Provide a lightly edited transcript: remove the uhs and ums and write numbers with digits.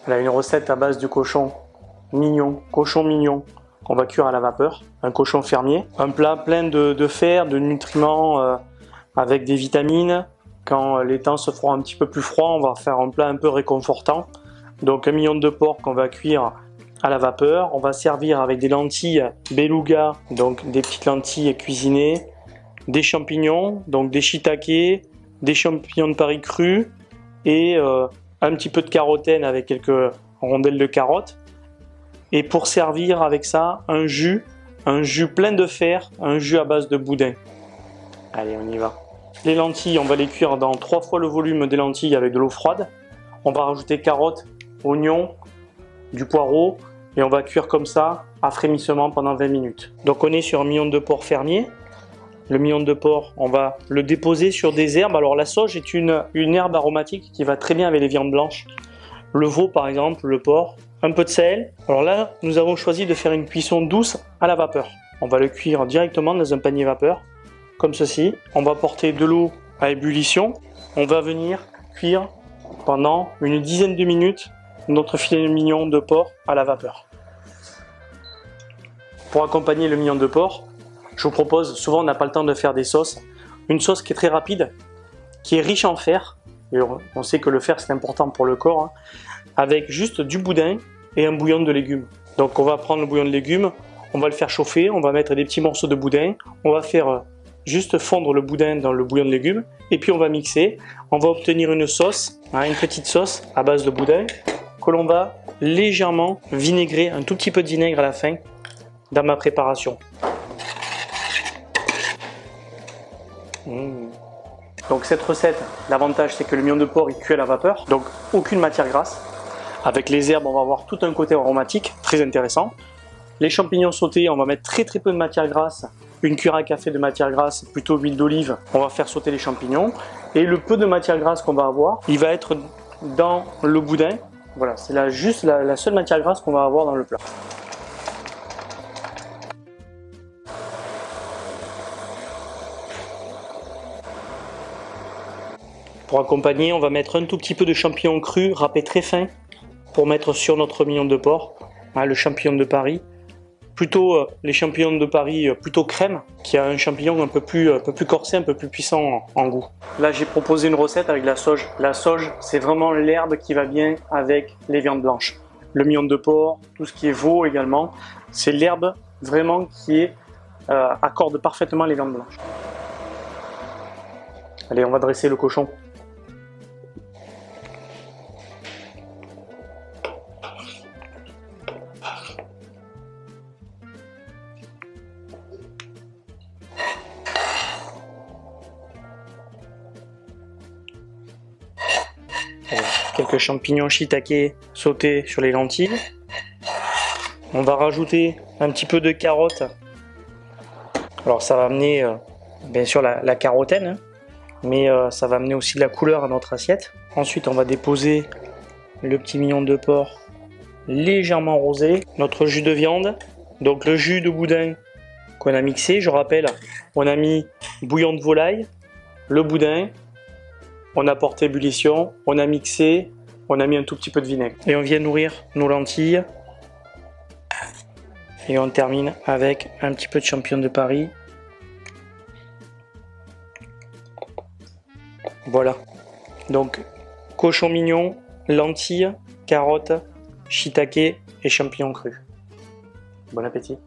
Là, une recette à base du cochon mignon qu'on va cuire à la vapeur, un cochon fermier. Un plat plein de fer, de nutriments, avec des vitamines. Quand les temps se feront un petit peu plus froids, on va faire un plat un peu réconfortant. Donc un mignon de porc qu'on va cuire à la vapeur. On va servir avec des lentilles beluga, donc des petites lentilles cuisinées, des champignons, donc des shiitake, des champignons de Paris crus et un petit peu de carotène avec quelques rondelles de carottes. Et pour servir avec ça, un jus plein de fer, un jus à base de boudin. Allez, on y va. Les lentilles, on va les cuire dans 3 fois le volume des lentilles avec de l'eau froide. On va rajouter carottes, oignons, du poireau et on va cuire comme ça à frémissement pendant 20 minutes. Donc on est sur un mignon de porc fermier. Le mignon de porc, on va le déposer sur des herbes. Alors la sauge est une herbe aromatique qui va très bien avec les viandes blanches. Le veau par exemple, le porc, un peu de sel. Alors là, nous avons choisi de faire une cuisson douce à la vapeur. On va le cuire directement dans un panier vapeur, comme ceci. On va porter de l'eau à ébullition. On va venir cuire pendant une dizaine de minutes notre filet mignon de porc à la vapeur. Pour accompagner le mignon de porc, je vous propose, souvent on n'a pas le temps de faire des sauces, une sauce qui est très rapide, qui est riche en fer, et on sait que le fer c'est important pour le corps, hein, avec juste du boudin et un bouillon de légumes. Donc on va prendre le bouillon de légumes, on va le faire chauffer, on va mettre des petits morceaux de boudin, on va faire juste fondre le boudin dans le bouillon de légumes, et puis on va mixer, on va obtenir une sauce, hein, une petite sauce à base de boudin, que l'on va légèrement vinaigrer, un tout petit peu de vinaigre à la fin, dans ma préparation. Donc cette recette, l'avantage c'est que le mignon de porc est cuit à la vapeur, donc aucune matière grasse. Avec les herbes, on va avoir tout un côté aromatique, très intéressant. Les champignons sautés, on va mettre très peu de matière grasse, une cuillère à café de matière grasse, plutôt huile d'olive, on va faire sauter les champignons. Et le peu de matière grasse qu'on va avoir, il va être dans le boudin. Voilà, c'est juste la seule matière grasse qu'on va avoir dans le plat. Pour accompagner, on va mettre un tout petit peu de champignons crus, râpés très fins, pour mettre sur notre mignon de porc, hein, le champignon de Paris. Plutôt les champignons de Paris plutôt crème, qui a un champignon un peu plus corsé, un peu plus puissant en goût. Là j'ai proposé une recette avec la sauge. La sauge c'est vraiment l'herbe qui va bien avec les viandes blanches. Le mignon de porc, tout ce qui est veau également, c'est l'herbe vraiment qui accorde parfaitement les viandes blanches. Allez, on va dresser le cochon. Quelques champignons shiitake sautés sur les lentilles. On va rajouter un petit peu de carotte. Alors ça va amener bien sûr la carotène, hein, mais ça va amener aussi de la couleur à notre assiette. Ensuite on va déposer le petit mignon de porc légèrement rosé, notre jus de viande, donc le jus de boudin qu'on a mixé. Je rappelle, on a mis bouillon de volaille, le boudin, on a porté ébullition, on a mixé, on a mis un tout petit peu de vinaigre. Et on vient nourrir nos lentilles. Et on termine avec un petit peu de champignons de Paris. Voilà. Donc, cochon mignon, lentilles, carottes, shiitake et champignons crus. Bon appétit!